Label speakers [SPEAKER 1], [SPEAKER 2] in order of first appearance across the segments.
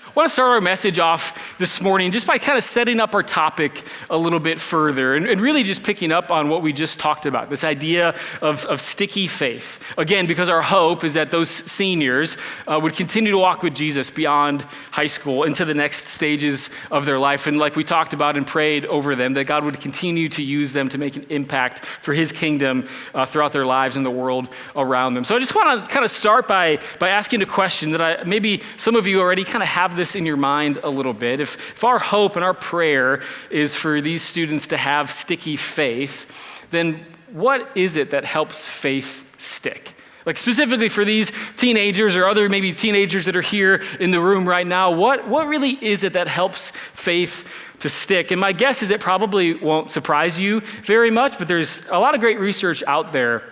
[SPEAKER 1] I want to start our message off this morning just by kind of setting up our topic a little bit further and really just picking up on what we just talked about, this idea of sticky faith. Again, because our hope is that those seniors would continue to walk with Jesus beyond high school into the next stages of their life. And like we talked about and prayed over them, that God would continue to use them to make an impact for his kingdom throughout their lives and the world around them. So I just want to kind of start by asking a question that maybe some of you already kind of have this in your mind a little bit. If our hope and our prayer is for these students to have sticky faith, then what is it that helps faith stick? Like specifically for these teenagers or other maybe teenagers that are here in the room right now, what really is it that helps faith to stick? And my guess is it probably won't surprise you very much, but there's a lot of great research out there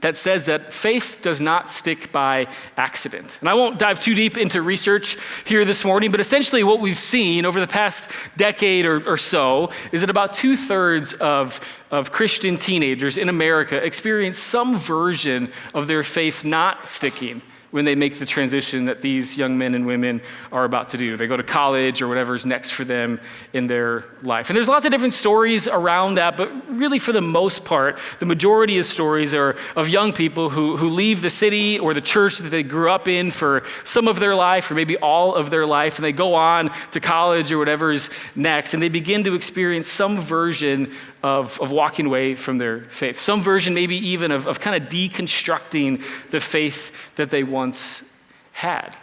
[SPEAKER 1] that says that faith does not stick by accident. And I won't dive too deep into research here this morning, but essentially what we've seen over the past decade or so is that about 2/3 of Christian teenagers in America experience some version of their faith not sticking when they make the transition that these young men and women are about to do. They go to college or whatever's next for them in their life. And there's lots of different stories around that, but really for the most part, the majority of stories are of young people who leave the city or the church that they grew up in for some of their life or maybe all of their life, and they go on to college or whatever's next, and they begin to experience some version of walking away from their faith, some version maybe even of kind of deconstructing the faith that they once had.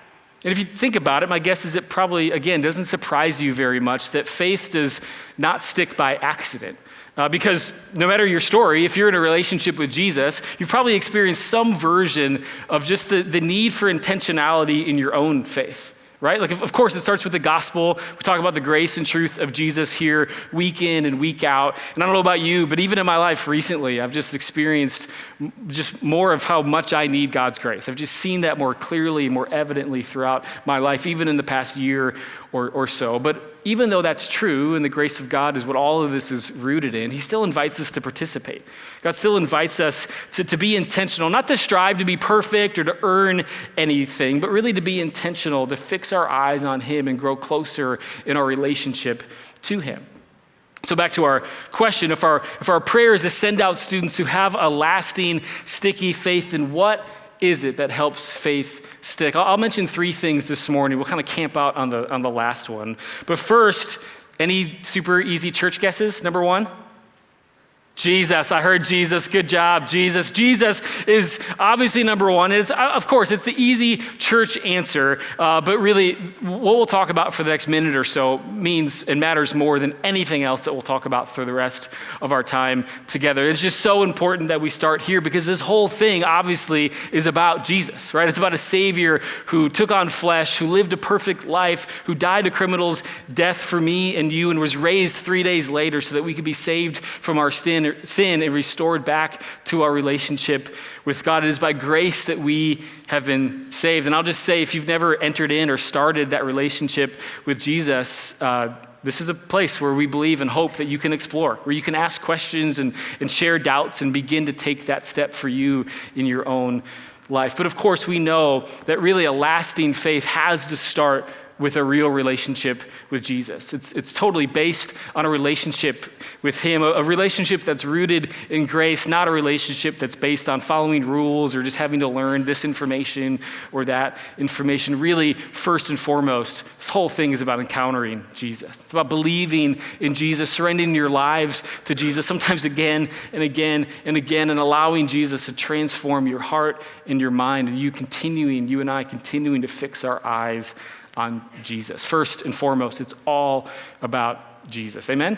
[SPEAKER 1] And if you think about it, my guess is it probably, again, doesn't surprise you very much that faith does not stick by accident. Because no matter your story, if you're in a relationship with Jesus, you've probably experienced some version of just the need for intentionality in your own faith. Right? Like, of course, it starts with the gospel. We talk about the grace and truth of Jesus here week in and week out. And I don't know about you, but even in my life recently, I've just experienced just more of how much I need God's grace. I've just seen that more clearly, more evidently throughout my life, even in the past year or so. But even though that's true, and the grace of God is what all of this is rooted in, he still invites us to participate. God still invites us to be intentional, not to strive to be perfect or to earn anything, but really to be intentional, to fix our eyes on him and grow closer in our relationship to him. So back to our question, if our prayer is to send out students who have a lasting, sticky faith, then what is it that helps faith stick? I'll mention 3 things this morning. We'll kind of camp out on the last one. But first, any super easy church guesses? Number 1? Jesus. I heard Jesus. Good job, Jesus. Jesus is obviously number 1. Of course, it's the easy church answer, but really what we'll talk about for the next minute or so means and matters more than anything else that we'll talk about for the rest of our time together. It's just so important that we start here because this whole thing obviously is about Jesus, right? It's about a Savior who took on flesh, who lived a perfect life, who died a criminal's death for me and you and was raised 3 days later so that we could be saved from our sin and restored back to our relationship with God. It is by grace that we have been saved. And I'll just say, if you've never entered in or started that relationship with Jesus, this is a place where we believe and hope that you can explore, where you can ask questions and share doubts and begin to take that step for you in your own life. But of course, we know that really a lasting faith has to start with a real relationship with Jesus. It's totally based on a relationship with him, a relationship that's rooted in grace, not a relationship that's based on following rules or just having to learn this information or that information. Really, first and foremost, this whole thing is about encountering Jesus. It's about believing in Jesus, surrendering your lives to Jesus, sometimes again and again and again, and allowing Jesus to transform your heart and your mind, and you and I continuing to fix our eyes on Jesus. First and foremost, it's all about Jesus. Amen?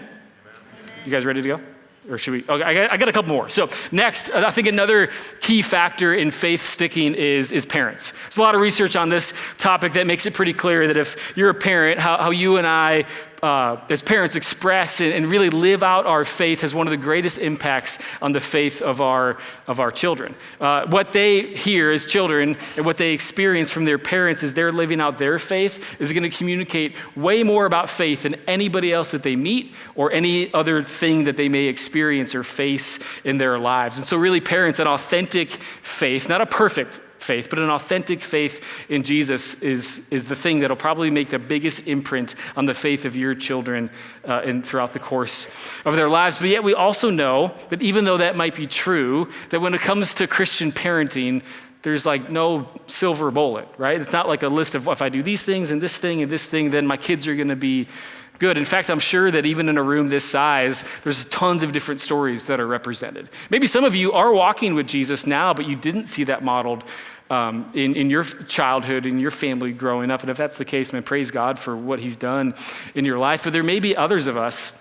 [SPEAKER 1] You guys ready to go? Or should we? Okay, I got a couple more. So next, I think another key factor in faith sticking is parents. There's a lot of research on this topic that makes it pretty clear that if you're a parent, how you and I as parents express and really live out our faith has one of the greatest impacts on the faith of our children. What they hear as children and what they experience from their parents as they're living out their faith is going to communicate way more about faith than anybody else that they meet or any other thing that they may experience or face in their lives. And so really parents, an authentic faith, not a perfect faith, but an authentic faith in Jesus is the thing that'll probably make the biggest imprint on the faith of your children and throughout the course of their lives. But yet we also know that even though that might be true, that when it comes to Christian parenting, there's like no silver bullet, right? It's not like a list of, well, if I do these things and this thing and this thing, then my kids are gonna be good. In fact, I'm sure that even in a room this size, there's tons of different stories that are represented. Maybe some of you are walking with Jesus now, but you didn't see that modeled in your childhood, in your family growing up. And if that's the case, man, praise God for what he's done in your life. But there may be others of us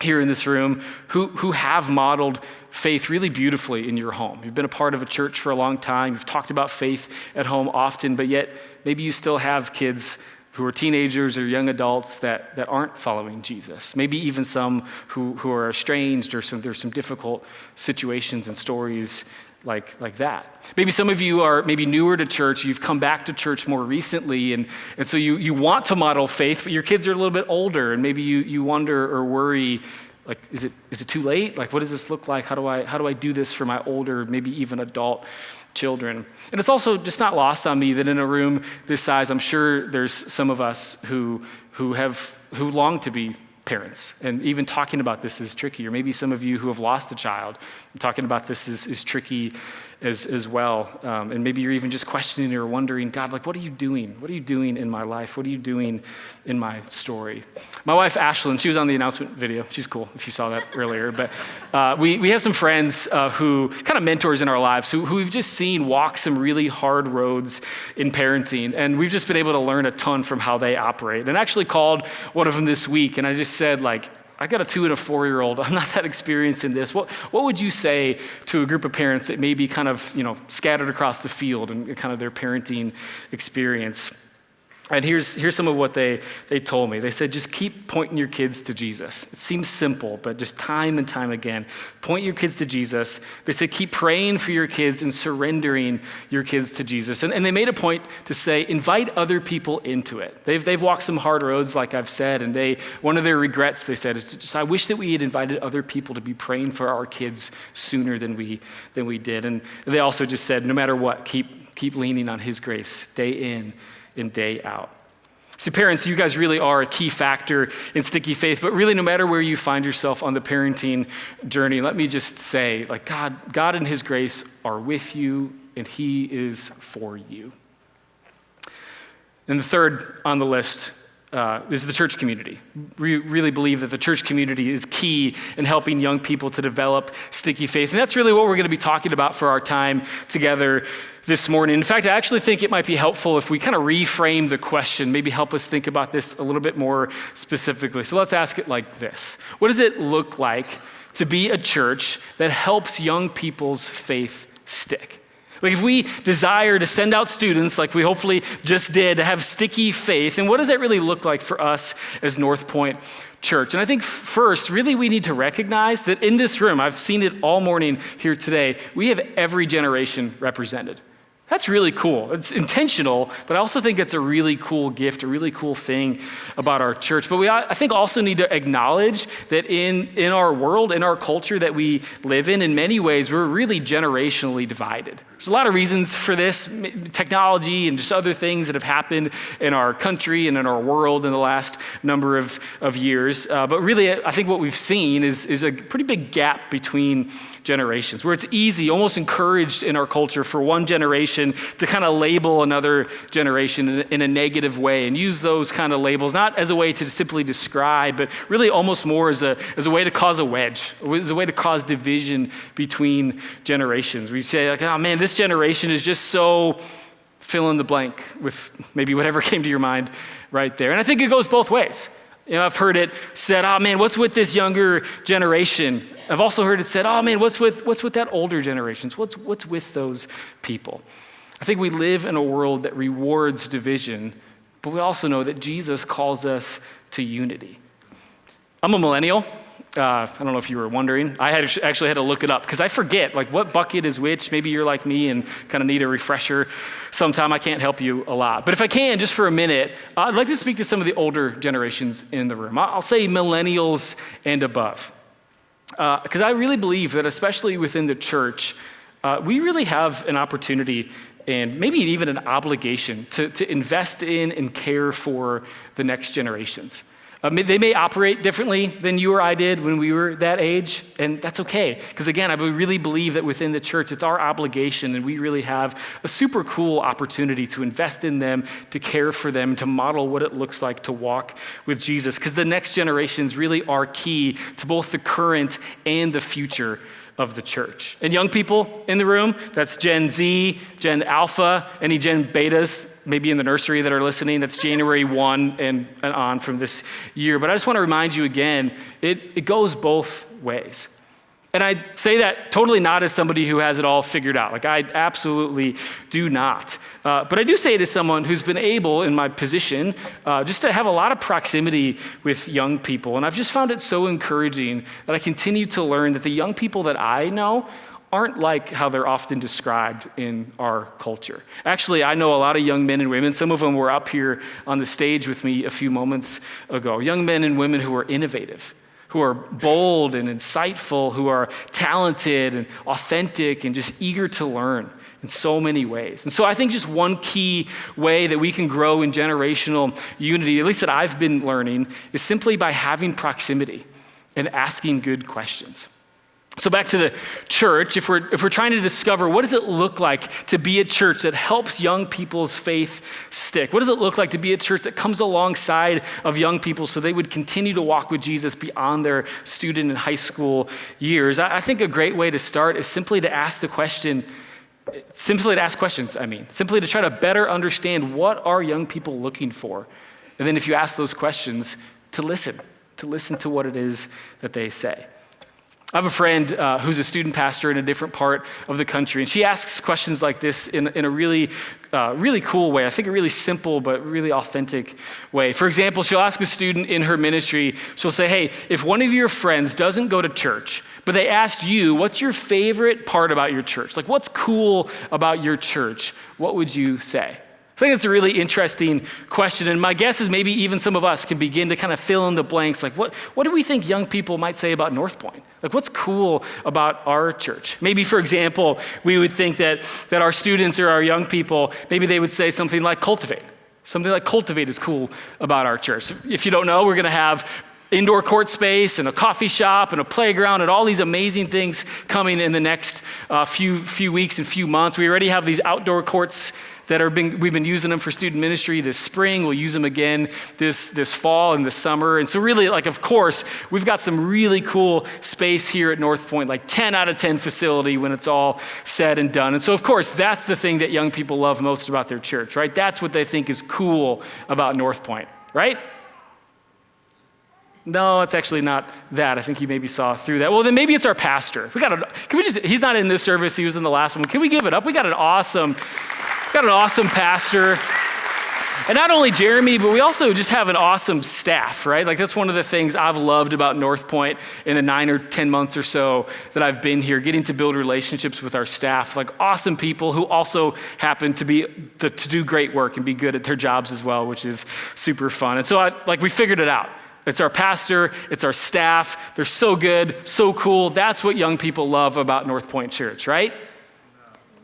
[SPEAKER 1] here in this room who have modeled faith really beautifully in your home. You've been a part of a church for a long time. You've talked about faith at home often, but yet maybe you still have kids who are teenagers or young adults that aren't following Jesus. Maybe even some who are estranged, or there's some difficult situations and stories like that. Maybe some of you are maybe newer to church. You've come back to church more recently, and so you want to model faith, but your kids are a little bit older, and maybe you wonder or worry, like, is it too late? Like, what does this look like? How do I do this for my older, maybe even adult children? And it's also just not lost on me that in a room this size, I'm sure there's some of us who long to be parents. And even talking about this is tricky. Or maybe some of you who have lost a child, talking about this is tricky as well. And maybe you're even just questioning or wondering, God, like, what are you doing? What are you doing in my life? What are you doing in my story? My wife, Ashlyn, she was on the announcement video. She's cool if you saw that earlier. But we have some friends who kind of mentors in our lives who we've just seen walk some really hard roads in parenting. And we've just been able to learn a ton from how they operate. And I actually called one of them this week, and I just said, like, I got a 2 and a 4-year-old. I'm not that experienced in this. What would you say to a group of parents that may be kind of, scattered across the field and kind of their parenting experience? And here's some of what they told me. They said, just keep pointing your kids to Jesus. It seems simple, but just time and time again, point your kids to Jesus. They said, keep praying for your kids and surrendering your kids to Jesus. And they made a point to say, invite other people into it. They've walked some hard roads, like I've said, and one of their regrets, they said, is just, I wish that we had invited other people to be praying for our kids sooner than we did. And they also just said, no matter what, keep leaning on his grace day in and day out. See, parents, you guys really are a key factor in sticky faith, but really no matter where you find yourself on the parenting journey, let me just say, like, God and his grace are with you, and he is for you. And the third on the list is the church community. We really believe that the church community is key in helping young people to develop sticky faith. And that's really what we're going to be talking about for our time together this morning. In fact, I actually think it might be helpful if we kind of reframe the question, maybe help us think about this a little bit more specifically. So let's ask it like this. What does it look like to be a church that helps young people's faith stick? Like, if we desire to send out students, like we hopefully just did, to have sticky faith, and what does that really look like for us as NorthPoint Church? And I think first, really we need to recognize that in this room, I've seen it all morning here today, we have every generation represented. That's really cool. It's intentional, but I also think it's a really cool gift, a really cool thing about our church. But I think also need to acknowledge that in our world, in our culture that we live in many ways, we're really generationally divided. There's a lot of reasons for this, technology and just other things that have happened in our country and in our world in the last number of years. But really, I think what we've seen is a pretty big gap between generations, where it's easy, almost encouraged in our culture for one generation to kind of label another generation in a negative way and use those kind of labels, not as a way to simply describe, but really almost more as a way to cause a wedge, as a way to cause division between generations. We say, like, oh man, this generation is just so fill in the blank with maybe whatever came to your mind right there. And I think it goes both ways. I've heard it said, oh man, what's with this younger generation? I've also heard it said, oh man, what's with that older generations? What's with those people? I think we live in a world that rewards division, but we also know that Jesus calls us to unity. I'm a millennial. I don't know if you were wondering. I actually had to look it up because I forget, like, what bucket is which. Maybe you're like me and kind of need a refresher sometime. I can't help you a lot. But if I can, just for a minute, I'd like to speak to some of the older generations in the room. I'll say millennials and above. Because I really believe that, especially within the church, we really have an opportunity and maybe even an obligation to invest in and care for the next generations. They may operate differently than you or I did when we were that age, and that's okay. Because again, I really believe that within the church, it's our obligation, and we really have a super cool opportunity to invest in them, to care for them, to model what it looks like to walk with Jesus. Because the next generations really are key to both the current and the future of the church. And young people in the room, that's Gen Z, Gen Alpha, any Gen Betas, maybe in the nursery that are listening, that's January 1 and on from this year. But I just want to remind you again, it goes both ways. And I say that totally not as somebody who has it all figured out. Like, I absolutely do not. But I do say it as someone who's been able, in my position, just to have a lot of proximity with young people. And I've just found it so encouraging that I continue to learn that the young people that I know aren't like how they're often described in our culture. Actually, I know a lot of young men and women. Some of them were up here on the stage with me a few moments ago. Young men and women who are innovative, who are bold and insightful, who are talented and authentic and just eager to learn in so many ways. And so I think just one key way that we can grow in generational unity, at least that I've been learning, is simply by having proximity and asking good questions. So back to the church, if we're trying to discover what does it look like to be a church that helps young people's faith stick? What does it look like to be a church that comes alongside of young people so they would continue to walk with Jesus beyond their student and high school years? I think a great way to start is simply to ask questions, simply to try to better understand what are young people looking for. And then if you ask those questions, to listen to what it is that they say. I have a friend who's a student pastor in a different part of the country, and she asks questions like this in a really cool way. I think a really simple but really authentic way. For example, she'll ask a student in her ministry, she'll say, hey, if one of your friends doesn't go to church, but they asked you, what's your favorite part about your church? Like, what's cool about your church? What would you say? I think that's a really interesting question, and my guess is maybe even some of us can begin to kind of fill in the blanks, like what do we think young people might say about NorthPoint? Like, what's cool about our church? Maybe, for example, we would think that our students or our young people, maybe they would say something like cultivate. Something like cultivate is cool about our church. If you don't know, we're going to have indoor court space and a coffee shop and a playground and all these amazing things coming in the next few weeks and few months. We already have these outdoor courts that we've been using them for student ministry this spring. We'll use them again this fall and this summer. And so really, like, of course, we've got some really cool space here at NorthPoint, like 10 out of 10 facility when it's all said and done. And so, of course, that's the thing that young people love most about their church, right? That's what they think is cool about NorthPoint, right? No, it's actually not that. I think you maybe saw through that. Well, then maybe it's our pastor. He's not in this service. He was in the last one. Can we give it up? We got an awesome pastor. And not only Jeremy, but we also just have an awesome staff, right? Like, that's one of the things I've loved about NorthPoint in the 9 or 10 months or so that I've been here, getting to build relationships with our staff, like awesome people who also happen to do great work and be good at their jobs as well, which is super fun. And so we figured it out. It's our pastor, it's our staff. They're so good, so cool. That's what young people love about NorthPoint Church, right?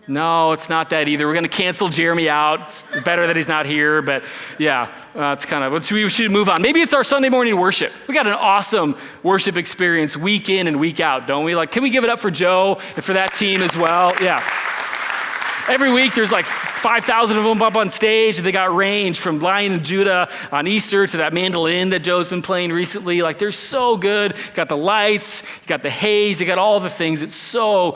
[SPEAKER 1] No, it's not that either. We're going to cancel Jeremy out. It's better that he's not here, but yeah, it's kind of, we should move on. Maybe it's our Sunday morning worship. We got an awesome worship experience week in and week out, don't we? Like, can we give it up for Joe and for that team as well? Yeah. Every week there's like 5,000 of them up on stage, and they got range from Lion of Judah on Easter to that mandolin that Joe's been playing recently. Like, they're so good. You got the lights, you got the haze, you got all the things. It's so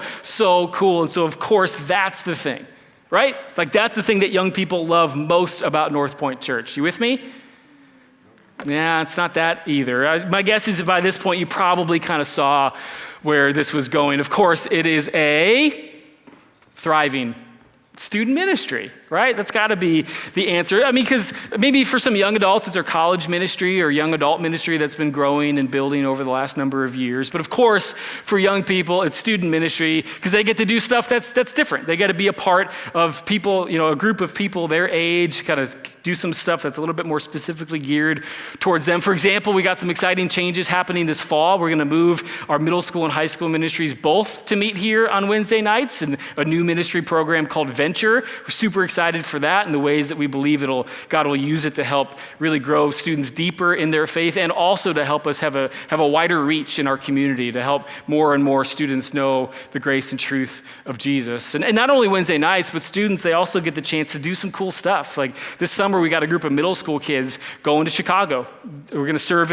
[SPEAKER 1] cool. And so, of course, that's the thing, right? Like, that's the thing that young people love most about NorthPoint Church. You with me? Yeah, it's not that either. My guess is that by this point you probably kind of saw where this was going. Of course, it is a thriving student ministry, right? That's got to be the answer. I mean, because maybe for some young adults, it's our college ministry or young adult ministry that's been growing and building over the last number of years. But of course, for young people, it's student ministry because they get to do stuff that's different. They get to be a part of people, a group of people their age, kind of do some stuff that's a little bit more specifically geared towards them. For example, we got some exciting changes happening this fall. We're going to move our middle school and high school ministries both to meet here on Wednesday nights, and a new ministry program called Venture. We're super excited for that and the ways that we believe God will use it to help really grow students deeper in their faith, and also to help us have a wider reach in our community, to help more and more students know the grace and truth of Jesus. And not only Wednesday nights, but students, they also get the chance to do some cool stuff. Like this summer, we got a group of middle school kids going to Chicago. We're going to serve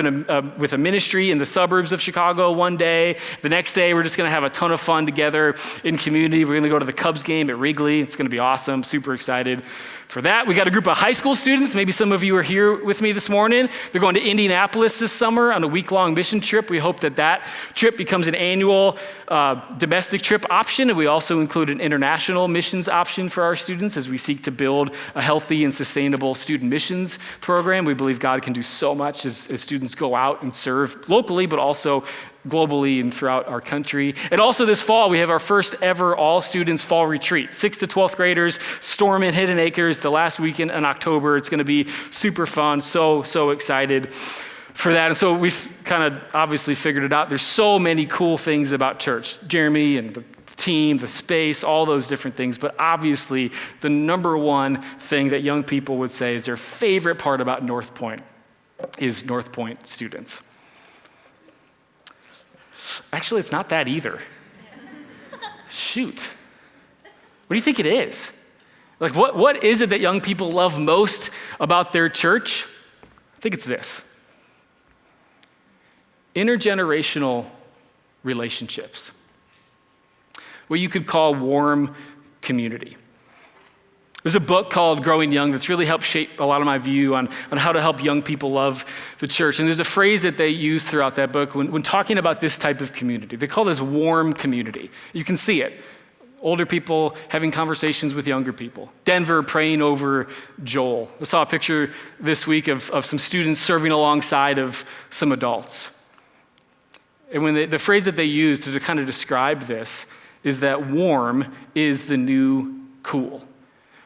[SPEAKER 1] with a ministry in the suburbs of Chicago one day. The next day, we're just going to have a ton of fun together in community. We're going to go to the Cubs game at Wrigley. It's going to be awesome. Super excited for that. We got a group of high school students. Maybe some of you are here with me this morning. They're going to Indianapolis this summer on a week-long mission trip. We hope that trip becomes an annual domestic trip option, and we also include an international missions option for our students as we seek to build a healthy and sustainable student missions program. We believe God can do so much as students go out and serve locally, but also globally and throughout our country. And also this fall, we have our first ever all students fall retreat. 6th to 12th graders, Storm in Hidden Acres, the last weekend in October. It's going to be super fun. So excited for that. And so we've kind of obviously figured it out. There's so many cool things about church. Jeremy and the team, the space, all those different things. But obviously, the number one thing that young people would say is their favorite part about NorthPoint is NorthPoint students. Actually, it's not that either. Shoot. What do you think it is? Like, what is it that young people love most about their church? I think it's this: intergenerational relationships, what you could call warm community. There's a book called Growing Young that's really helped shape a lot of my view on how to help young people love the church. And there's a phrase that they use throughout that book when talking about this type of community. They call this warm community. You can see it. Older people having conversations with younger people. Denver praying over Joel. I saw a picture this week of some students serving alongside of some adults. And when the phrase that they use to kind of describe this is that warm is the new cool.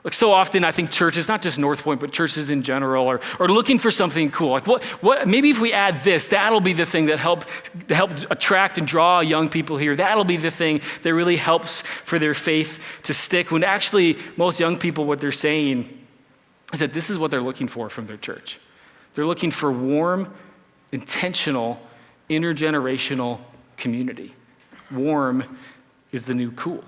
[SPEAKER 1] Like so often, I think churches, not just NorthPoint, but churches in general, are looking for something cool. Like what? Maybe if we add this, that'll be the thing that help attract and draw young people here. That'll be the thing that really helps for their faith to stick. When actually, most young people, what they're saying is that this is what they're looking for from their church. They're looking for warm, intentional, intergenerational community. Warm is the new cool. And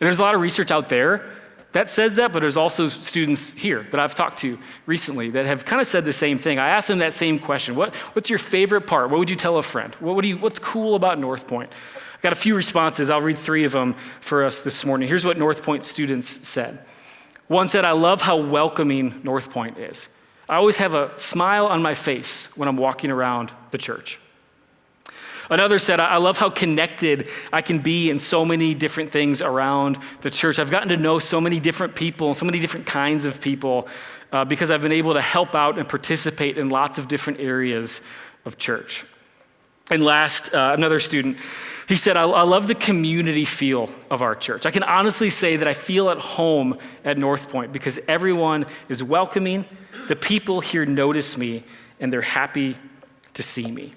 [SPEAKER 1] there's a lot of research out there that says that, but there's also students here that I've talked to recently that have kind of said the same thing. I asked them that same question. What's your favorite part? What would you tell a friend? What's cool about NorthPoint? I got a few responses. I'll read 3 of them for us this morning. Here's what NorthPoint students said. One said, I love how welcoming NorthPoint is. I always have a smile on my face when I'm walking around the church. Another said, I love how connected I can be in so many different things around the church. I've gotten to know so many different people, so many different kinds of people, because I've been able to help out and participate in lots of different areas of church. And last, another student, he said, I love the community feel of our church. I can honestly say that I feel at home at NorthPoint because everyone is welcoming. The people here notice me, and they're happy to see me.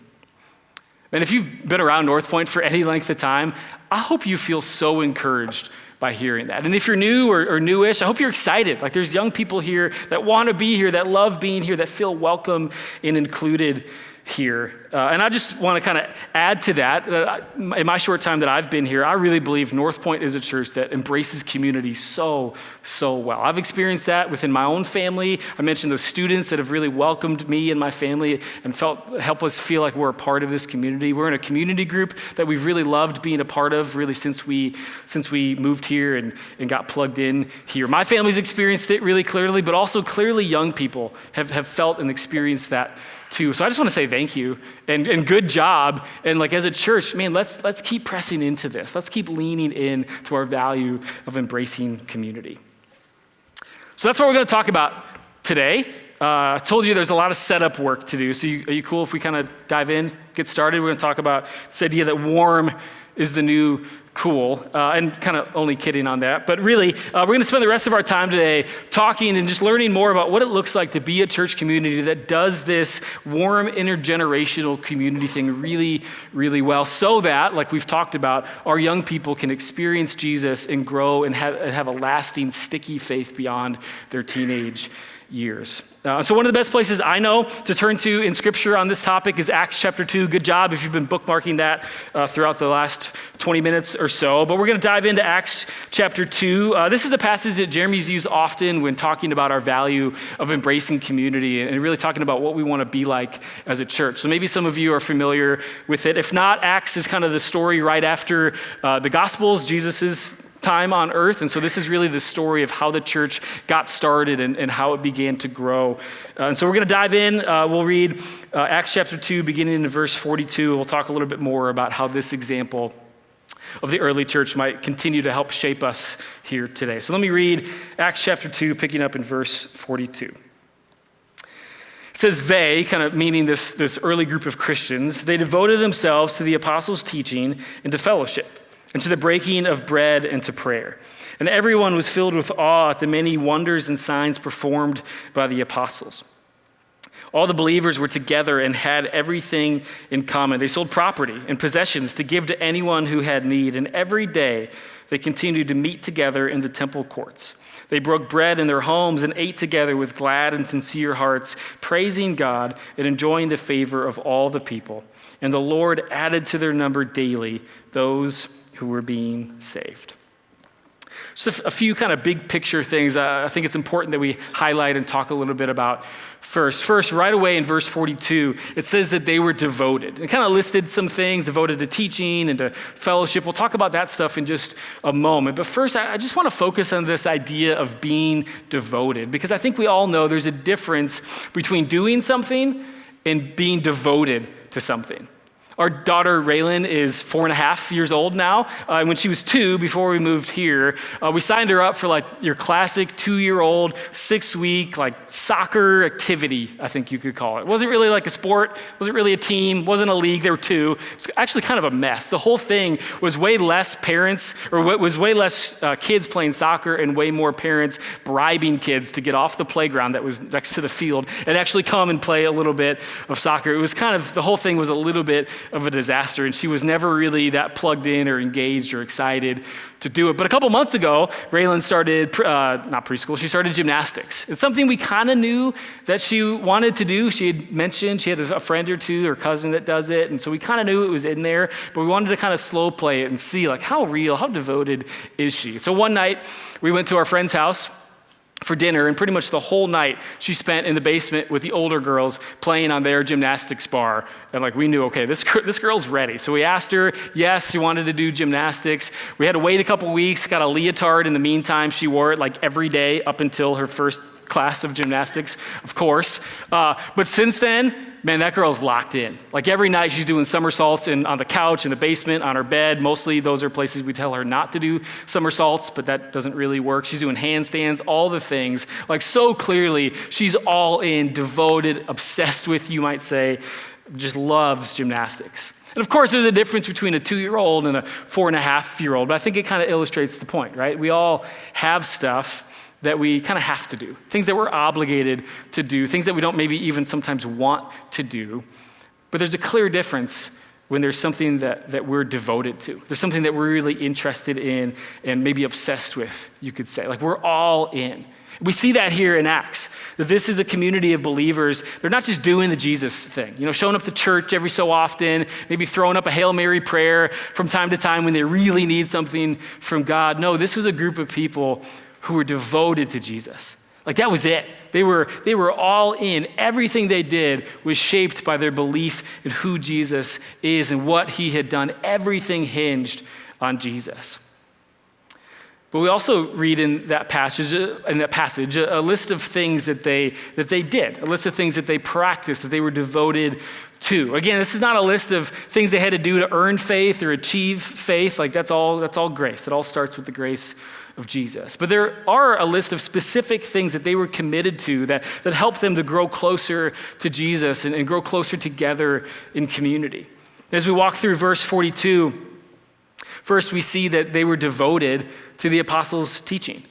[SPEAKER 1] And if you've been around NorthPoint for any length of time, I hope you feel so encouraged by hearing that. And if you're new or newish, I hope you're excited. Like there's young people here that want to be here, that love being here, that feel welcome and included here. And I just want to kind of add to that. In my short time that I've been here, I really believe NorthPoint is a church that embraces community so well. I've experienced that within my own family. I mentioned those students that have really welcomed me and my family and help us feel like we're a part of this community. We're in a community group that we've really loved being a part of really since we moved here and got plugged in here. My family's experienced it really clearly, but also clearly young people have felt and experienced that too. So I just want to say thank you and good job. And like as a church, man, let's keep pressing into this. Let's keep leaning in to our value of embracing community. So that's what we're going to talk about today. I told you there's a lot of setup work to do. So are you cool if we kind of dive in, get started? We're going to talk about this idea that warm is the new cool, and kind of only kidding on that. But really, we're going to spend the rest of our time today talking and just learning more about what it looks like to be a church community that does this warm intergenerational community thing really, really well, so that, like we've talked about, our young people can experience Jesus and grow and have a lasting, sticky faith beyond their teenage years. So one of the best places I know to turn to in Scripture on this topic is Acts chapter 2. Good job if you've been bookmarking that throughout the last 20 minutes or so. But we're going to dive into Acts chapter 2. This is a passage that Jeremy's used often when talking about our value of embracing community and really talking about what we want to be like as a church. So maybe some of you are familiar with it. If not, Acts is kind of the story right after the Gospels, Jesus's time on earth. And so this is really the story of how the church got started and how it began to grow. And so we're going to dive in. We'll read Acts chapter 2, beginning in verse 42. We'll talk a little bit more about how this example of the early church might continue to help shape us here today. So let me read Acts chapter 2, picking up in verse 42. It says they, kind of meaning this early group of Christians, they devoted themselves to the apostles' teaching and to fellowship, and to the breaking of bread and to prayer. And everyone was filled with awe at the many wonders and signs performed by the apostles. All the believers were together and had everything in common. They sold property and possessions to give to anyone who had need. And every day they continued to meet together in the temple courts. They broke bread in their homes and ate together with glad and sincere hearts, praising God and enjoying the favor of all the people. And the Lord added to their number daily those who were being saved. Just a few kind of big picture things I think it's important that we highlight and talk a little bit about first. First, right away in verse 42, it says that they were devoted. It kind of listed some things devoted to teaching and to fellowship. We'll talk about that stuff in just a moment. But first, I just want to focus on this idea of being devoted, because I think we all know there's a difference between doing something and being devoted to something. Our daughter, Raylan, is 4.5 years old now. When she was 2, before we moved here, we signed her up for like your classic 2-year-old, 6-week like soccer activity, I think you could call it. It wasn't really like a sport, wasn't really a team, wasn't a league, there were 2. It was actually kind of a mess. The whole thing was way less parents, or was way less kids playing soccer and way more parents bribing kids to get off the playground that was next to the field and actually come and play a little bit of soccer. It was kind of, the whole thing was a little bit of a disaster, and she was never really that plugged in or engaged or excited to do it. But a couple months ago, Raylan started, not preschool, she started gymnastics. It's something we kind of knew that she wanted to do. She had mentioned she had a friend or two, or cousin that does it, and so we kind of knew it was in there, but we wanted to kind of slow play it and see like how real, how devoted is she? So one night, we went to our friend's house for dinner, and pretty much the whole night she spent in the basement with the older girls playing on their gymnastics bar. And like we knew, okay, this girl's ready. So we asked her, yes, she wanted to do gymnastics. We had to wait a couple weeks, got a leotard in the meantime. She wore it like every day up until her first class of gymnastics, of course. But since then, man, that girl's locked in. Like every night she's doing somersaults on the couch, in the basement, on her bed. Mostly those are places we tell her not to do somersaults, but that doesn't really work. She's doing handstands, all the things. Like so clearly, she's all in, devoted, obsessed with, you might say, just loves gymnastics. And of course, there's a difference between a 2-year-old and a 4.5-year-old, but I think it kind of illustrates the point, right? We all have stuff that we kind of have to do, things that we're obligated to do, things that we don't maybe even sometimes want to do. But there's a clear difference when there's something that we're devoted to. There's something that we're really interested in and maybe obsessed with, you could say. Like we're all in. We see that here in Acts, that this is a community of believers. They're not just doing the Jesus thing, showing up to church every so often, maybe throwing up a Hail Mary prayer from time to time when they really need something from God. No, this was a group of people who were devoted to Jesus. Like that was it. They were all in. Everything they did was shaped by their belief in who Jesus is and what he had done. Everything hinged on Jesus. But we also read in that passage a list of things that they did, a list of things that they practiced, that they were devoted to. Again, this is not a list of things they had to do to earn faith or achieve faith. Like that's all grace. It all starts with the grace of Jesus. But there are a list of specific things that they were committed to that helped them to grow closer to Jesus and grow closer together in community. As we walk through verse 42, first we see that they were devoted to the apostles' teaching.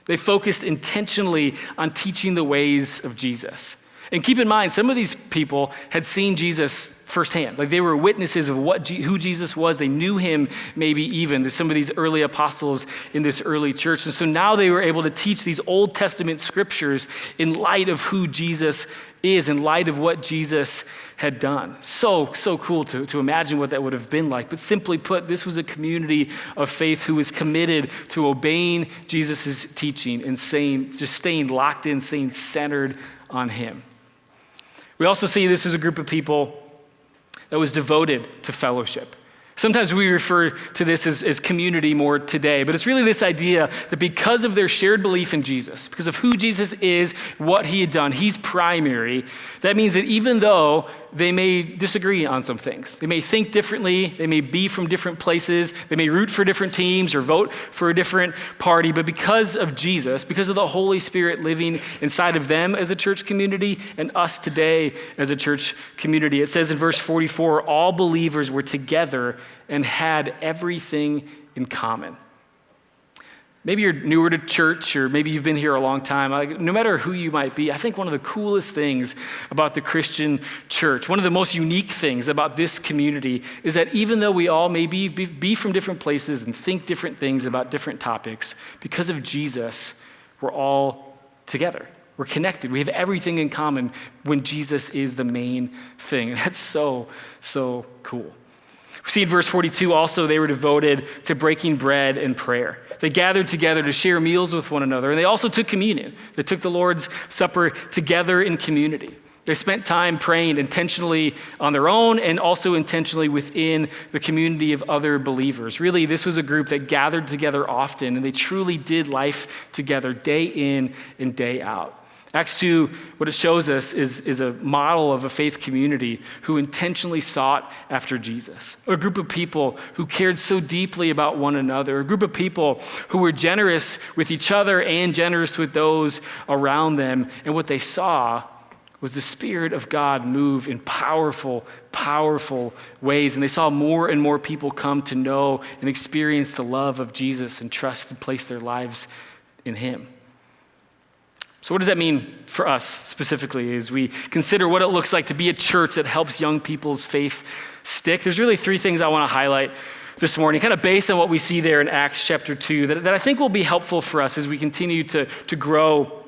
[SPEAKER 1] They focused intentionally on teaching the ways of Jesus. And keep in mind, some of these people had seen Jesus firsthand. Like they were witnesses of who Jesus was. They knew him maybe even. There's some of these early apostles in this early church. And so now they were able to teach these Old Testament scriptures in light of who Jesus is, in light of what Jesus had done. So cool to imagine what that would have been like. But simply put, this was a community of faith who was committed to obeying Jesus' teaching and staying locked in, staying centered on him. We also see this as a group of people that was devoted to fellowship. Sometimes we refer to this as community more today, but it's really this idea that because of their shared belief in Jesus, because of who Jesus is, what he had done, he's primary. That means that even though they may disagree on some things, they may think differently, they may be from different places, they may root for different teams or vote for a different party, but because of Jesus, because of the Holy Spirit living inside of them as a church community and us today as a church community, it says in verse 44, all believers were together and had everything in common. Maybe you're newer to church, or maybe you've been here a long time. No matter who you might be, I think one of the coolest things about the Christian church, one of the most unique things about this community is that even though we all may be from different places and think different things about different topics, because of Jesus, we're all together. We're connected. We have everything in common when Jesus is the main thing. And that's so cool. We see in verse 42 also they were devoted to breaking bread and prayer. They gathered together to share meals with one another, and they also took communion. They took the Lord's Supper together in community. They spent time praying intentionally on their own and also intentionally within the community of other believers. Really, this was a group that gathered together often, and they truly did life together day in and day out. Acts 2, what it shows us is a model of a faith community who intentionally sought after Jesus. A group of people who cared so deeply about one another. A group of people who were generous with each other and generous with those around them. And what they saw was the Spirit of God move in powerful ways. And they saw more and more people come to know and experience the love of Jesus and trust and place their lives in him. So what does that mean for us specifically as we consider what it looks like to be a church that helps young people's faith stick? There's really three things I want to highlight this morning, kind of based on what we see there in Acts chapter 2, that I think will be helpful for us as we continue to grow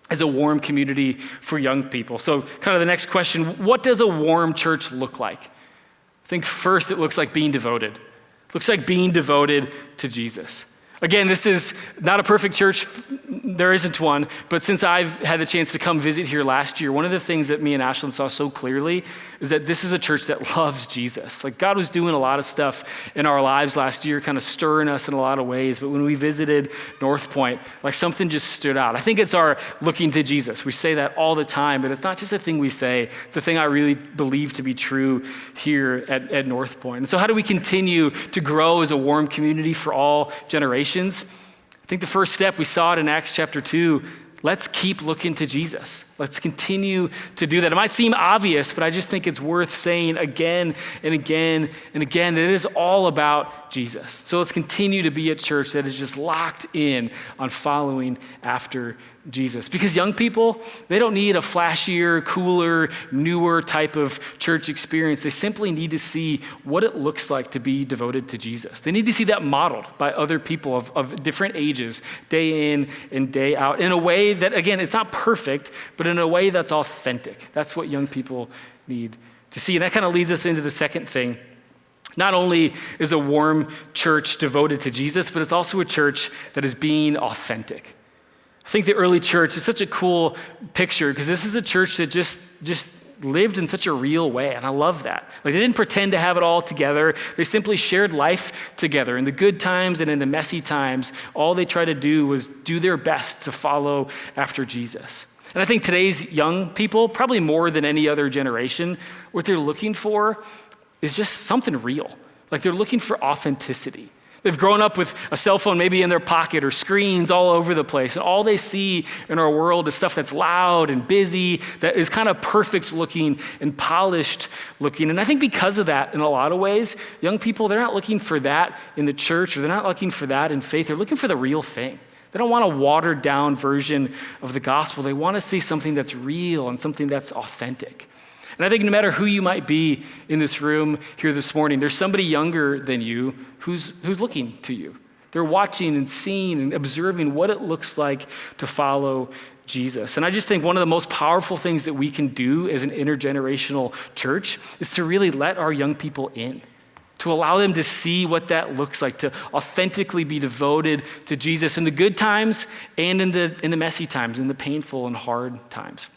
[SPEAKER 1] as a warm community for young people. So kind of the next question, what does a warm church look like? I think first it looks like being devoted. It looks like being devoted to Jesus. Again, this is not a perfect church. There isn't one. But since I've had the chance to come visit here last year, one of the things that me and Ashlyn saw so clearly is that this is a church that loves Jesus. Like God was doing a lot of stuff in our lives last year, kind of stirring us in a lot of ways. But when we visited NorthPoint, like something just stood out. I think it's our looking to Jesus. We say that all the time, but it's not just a thing we say. It's a thing I really believe to be true here at NorthPoint. And so how do we continue to grow as a warm community for all generations? I think the first step, we saw it in Acts chapter 2, let's keep looking to Jesus. Let's continue to do that. It might seem obvious, but I just think it's worth saying again and again and again that it is all about Jesus. So let's continue to be a church that is just locked in on following after Jesus. Because young people, they don't need a flashier, cooler, newer type of church experience. They simply need to see what it looks like to be devoted to Jesus. They need to see that modeled by other people of different ages, day in and day out, in a way that, again, it's not perfect, but in a way that's authentic. That's what young people need to see. And that kind of leads us into the second thing. Not only is a warm church devoted to Jesus, but it's also a church that is being authentic. I think the early church is such a cool picture because this is a church that just lived in such a real way, and I love that. Like, they didn't pretend to have it all together. They simply shared life together. In the good times and in the messy times, all they tried to do was do their best to follow after Jesus. And I think today's young people, probably more than any other generation, what they're looking for is just something real. Like, they're looking for authenticity. They've grown up with a cell phone maybe in their pocket or screens all over the place. And all they see in our world is stuff that's loud and busy, that is kind of perfect looking and polished looking. And I think because of that, in a lot of ways, young people, they're not looking for that in the church, or they're not looking for that in faith. They're looking for the real thing. They don't want a watered down version of the gospel. They want to see something that's real and something that's authentic. And I think no matter who you might be in this room here this morning, there's somebody younger than you who's looking to you. They're watching and seeing and observing what it looks like to follow Jesus. And I just think one of the most powerful things that we can do as an intergenerational church is to really let our young people in, to allow them to see what that looks like, to authentically be devoted to Jesus in the good times and in the messy times, in the painful and hard times.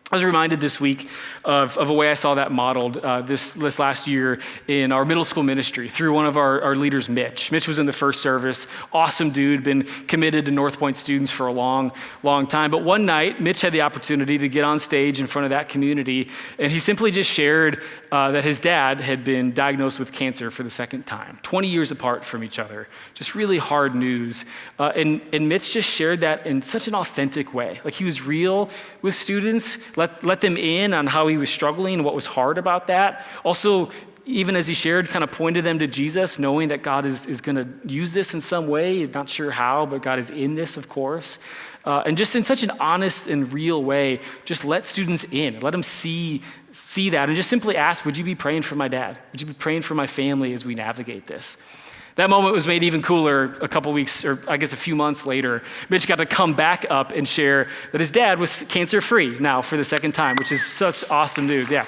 [SPEAKER 1] I was reminded this week of a way I saw that modeled this last year in our middle school ministry through one of our leaders, Mitch. Mitch was in the first service, awesome dude, been committed to NorthPoint students for a long, long time. But one night, Mitch had the opportunity to get on stage in front of that community, and he simply just shared that his dad had been diagnosed with cancer for the second time, 20 years apart from each other. Just really hard news. And Mitch just shared that in such an authentic way. Like, he was real with students, let them in on how he was struggling and what was hard about that. Also, even as he shared, kind of pointed them to Jesus, knowing that God is going to use this in some way, not sure how, but God is in this, of course. And just in such an honest and real way, just let students in, let them see that, and just simply ask, would you be praying for my dad? Would you be praying for my family as we navigate this? That moment was made even cooler a couple weeks, or I guess a few months later. Mitch got to come back up and share that his dad was cancer-free now for the second time, which is such awesome news, yeah.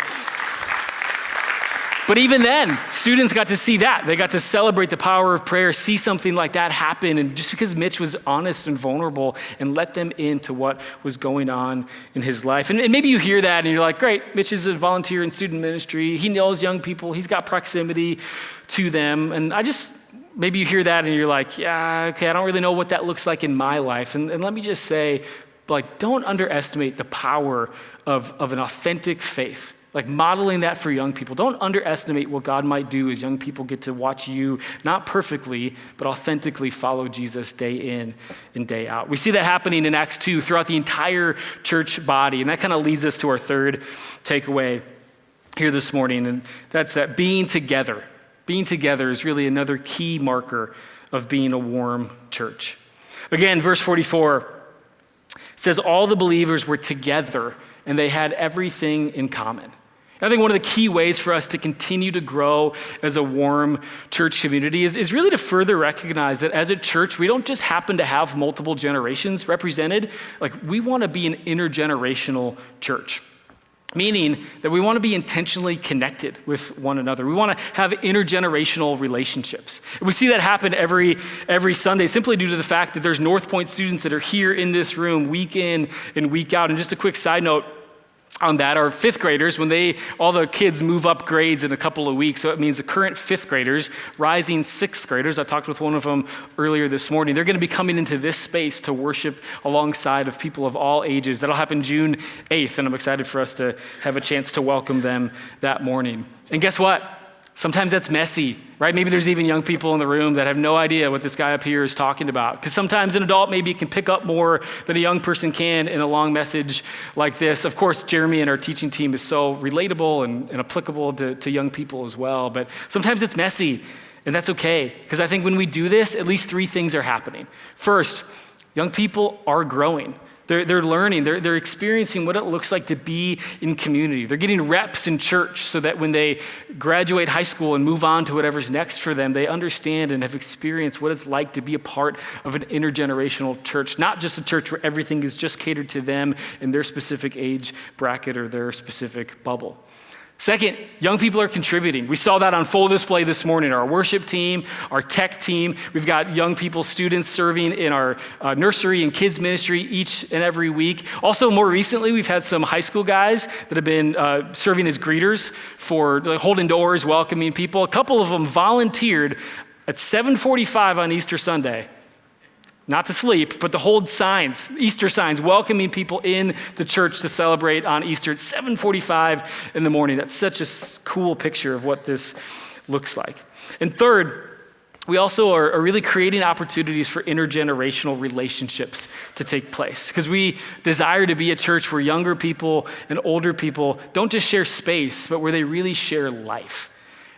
[SPEAKER 1] But even then, students got to see that. They got to celebrate the power of prayer, see something like that happen. And just because Mitch was honest and vulnerable and let them into what was going on in his life. And maybe you hear that and you're like, great, Mitch is a volunteer in student ministry. He knows young people. He's got proximity to them. And maybe you hear that and you're like, yeah, okay, I don't really know what that looks like in my life. And let me just say, like, don't underestimate the power of an authentic faith. Like, modeling that for young people. Don't underestimate what God might do as young people get to watch you, not perfectly, but authentically follow Jesus day in and day out. We see that happening in Acts 2 throughout the entire church body. And that kind of leads us to our third takeaway here this morning. And that's that being together. Being together is really another key marker of being a warm church. Again, verse 44 says all the believers were together and they had everything in common. I think one of the key ways for us to continue to grow as a warm church community is really to further recognize that as a church, we don't just happen to have multiple generations represented. Like, we want to be an intergenerational church. Meaning that we want to be intentionally connected with one another. We want to have intergenerational relationships. We see that happen every Sunday simply due to the fact that there's NorthPoint students that are here in this room week in and week out. And just a quick side note on that, our fifth graders, when all the kids move up grades in a couple of weeks, so it means the current fifth graders, rising sixth graders, I talked with one of them earlier this morning, they're going to be coming into this space to worship alongside of people of all ages. That'll happen June 8th, and I'm excited for us to have a chance to welcome them that morning. And guess what? Sometimes that's messy, right? Maybe there's even young people in the room that have no idea what this guy up here is talking about. Because sometimes an adult maybe can pick up more than a young person can in a long message like this. Of course, Jeremy and our teaching team is so relatable and applicable to young people as well. But sometimes it's messy, and that's okay. Because I think when we do this, at least three things are happening. First, young people are growing. They're learning, they're experiencing what it looks like to be in community. They're getting reps in church so that when they graduate high school and move on to whatever's next for them, they understand and have experienced what it's like to be a part of an intergenerational church, not just a church where everything is just catered to them in their specific age bracket or their specific bubble. Second, young people are contributing. We saw that on full display this morning. Our worship team, our tech team, we've got young people, students serving in our nursery and kids ministry each and every week. Also, more recently, we've had some high school guys that have been serving as greeters for holding doors, welcoming people. A couple of them volunteered at 7:45 on Easter Sunday. Not to sleep, but to hold signs, Easter signs, welcoming people in the church to celebrate on Easter at 7:45 in the morning. That's such a cool picture of what this looks like. And third, we also are really creating opportunities for intergenerational relationships to take place, because we desire to be a church where younger people and older people don't just share space, but where they really share life.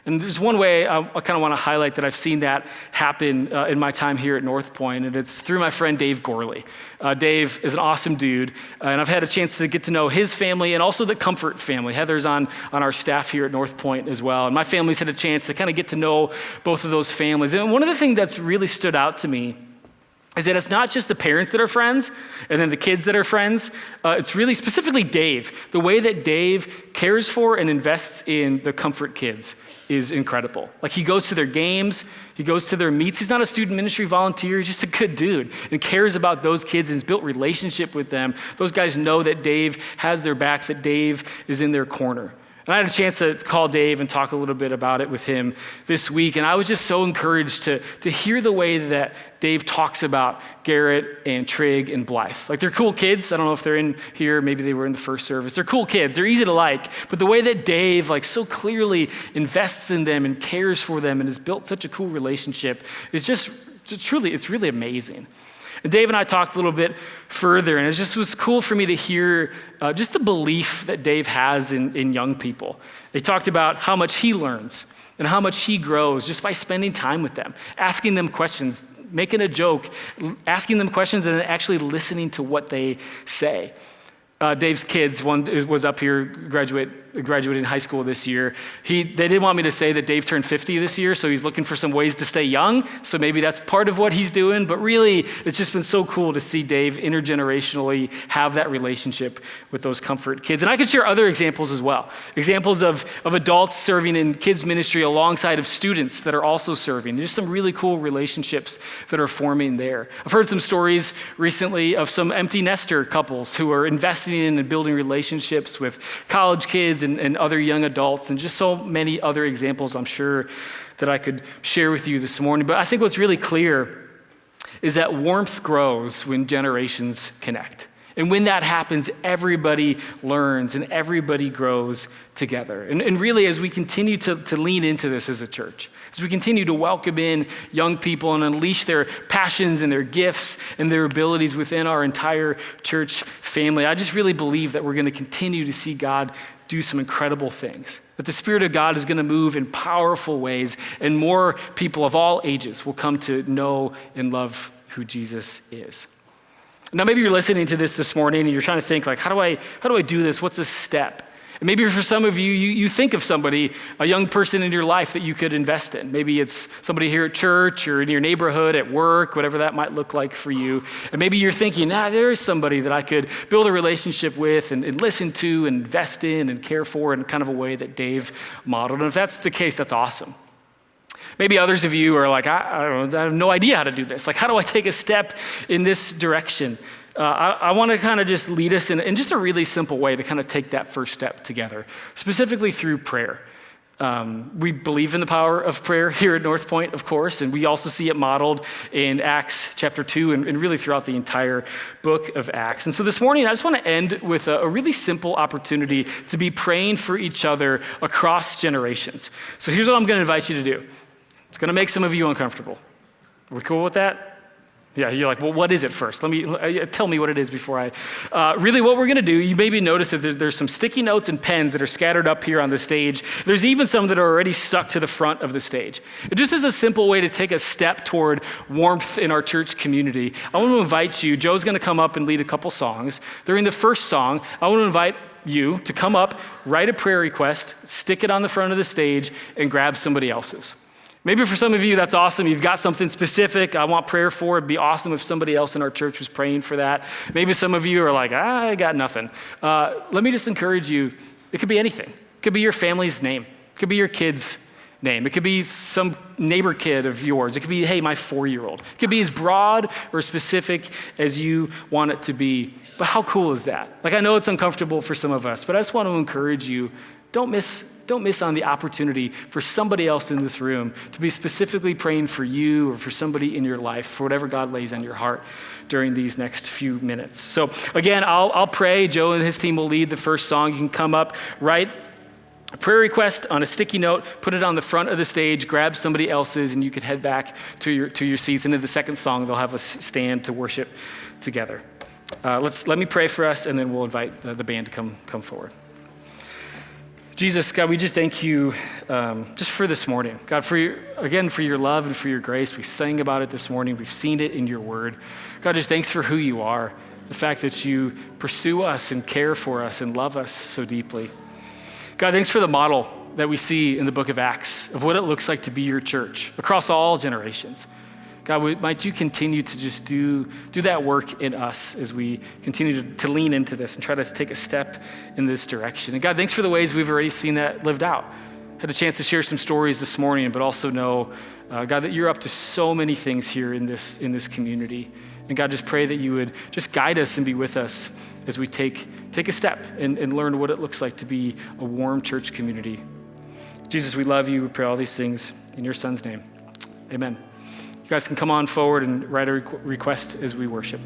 [SPEAKER 1] And there's one way I kind of want to highlight that I've seen that happen in my time here at NorthPoint, and it's through my friend Dave Gorley. Dave is an awesome dude, and I've had a chance to get to know his family and also the Comfort family. Heather's on our staff here at NorthPoint as well, and my family's had a chance to kind of get to know both of those families. And one of the things that's really stood out to me is that it's not just the parents that are friends and then the kids that are friends. It's really specifically Dave. The way that Dave cares for and invests in the Comfort kids is incredible. Like, he goes to their games, he goes to their meets. He's not a student ministry volunteer, he's just a good dude and cares about those kids and has built relationship with them. Those guys know that Dave has their back, that Dave is in their corner. And I had a chance to call Dave and talk a little bit about it with him this week, and I was just so encouraged to hear the way that Dave talks about Garrett and Trig and Blythe. Like, they're cool kids. I don't know if they're in here, maybe they were in the first service. They're cool kids, they're easy to like, but the way that Dave so clearly invests in them and cares for them and has built such a cool relationship is it's really amazing. And Dave and I talked a little bit further, and it just was cool for me to hear just the belief that Dave has in young people. They talked about how much he learns and how much he grows just by spending time with them, asking them questions, making a joke, asking them questions, and then actually listening to what they say. Dave's kids, one was up here graduating high school this year. They didn't want me to say that Dave turned 50 this year, so he's looking for some ways to stay young. So maybe that's part of what he's doing. But really, it's just been so cool to see Dave intergenerationally have that relationship with those Comfort kids. And I could share other examples as well. Examples of adults serving in kids ministry alongside of students that are also serving. There's some really cool relationships that are forming there. I've heard some stories recently of some empty nester couples who are investing in and building relationships with college kids and other young adults, and just so many other examples I'm sure that I could share with you this morning. But I think what's really clear is that warmth grows when generations connect. And when that happens, everybody learns and everybody grows together. And really, as we continue to lean into this as a church, as we continue to welcome in young people and unleash their passions and their gifts and their abilities within our entire church family, I just really believe that we're going to continue to see God do some incredible things, that the Spirit of God is going to move in powerful ways, and more people of all ages will come to know and love who Jesus is. Now, maybe you're listening to this morning and you're trying to think, how do I do this? What's a step? And maybe for some of you, you think of somebody, a young person in your life that you could invest in. Maybe it's somebody here at church or in your neighborhood, at work, whatever that might look like for you. And maybe you're thinking, there is somebody that I could build a relationship with and listen to and invest in and care for in kind of a way that Dave modeled. And if that's the case, that's awesome. Maybe others of you are like, I don't know, I have no idea how to do this. How do I take a step in this direction? I want to kind of just lead us in just a really simple way to kind of take that first step together, specifically through prayer. We believe in the power of prayer here at NorthPoint, of course, and we also see it modeled in Acts chapter 2 and really throughout the entire book of Acts. And so this morning, I just want to end with a really simple opportunity to be praying for each other across generations. So here's what I'm going to invite you to do. It's going to make some of you uncomfortable. Are we cool with that? Yeah, you're like, well, what is it first? Tell me what it is before I. Really, what we're going to do, you maybe notice that there's some sticky notes and pens that are scattered up here on the stage. There's even some that are already stuck to the front of the stage. It just is a simple way to take a step toward warmth in our church community. I want to invite you, Joe's going to come up and lead a couple songs. During the first song, I want to invite you to come up, write a prayer request, stick it on the front of the stage, and grab somebody else's. Maybe for some of you, that's awesome. You've got something specific I want prayer for. It'd be awesome if somebody else in our church was praying for that. Maybe some of you are like, I got nothing. Let me just encourage you. It could be anything. It could be your family's name. It could be your kid's name. It could be some neighbor kid of yours. It could be, hey, my 4-year-old. It could be as broad or specific as you want it to be. But how cool is that? Like, I know it's uncomfortable for some of us, but I just want to encourage you, don't miss on the opportunity for somebody else in this room to be specifically praying for you or for somebody in your life, for whatever God lays on your heart during these next few minutes. So again, I'll pray. Joe and his team will lead the first song. You can come up, write a prayer request on a sticky note, put it on the front of the stage, grab somebody else's, and you could head back to your seats. And in the second song, they'll have us stand to worship together. Let me pray for us, and then we'll invite the band to come forward. Jesus, God, we just thank you just for this morning. God, for your love and for your grace. We sang about it this morning. We've seen it in your word. God, just thanks for who you are, the fact that you pursue us and care for us and love us so deeply. God, thanks for the model that we see in the book of Acts of what it looks like to be your church across all generations. God, might you continue to just do that work in us as we continue to lean into this and try to take a step in this direction. And God, thanks for the ways we've already seen that lived out. Had a chance to share some stories this morning, but also know, God, that you're up to so many things here in this community. And God, just pray that you would just guide us and be with us as we take a step and learn what it looks like to be a warm church community. Jesus, we love you. We pray all these things in your son's name. Amen. You guys can come on forward and write a request as we worship.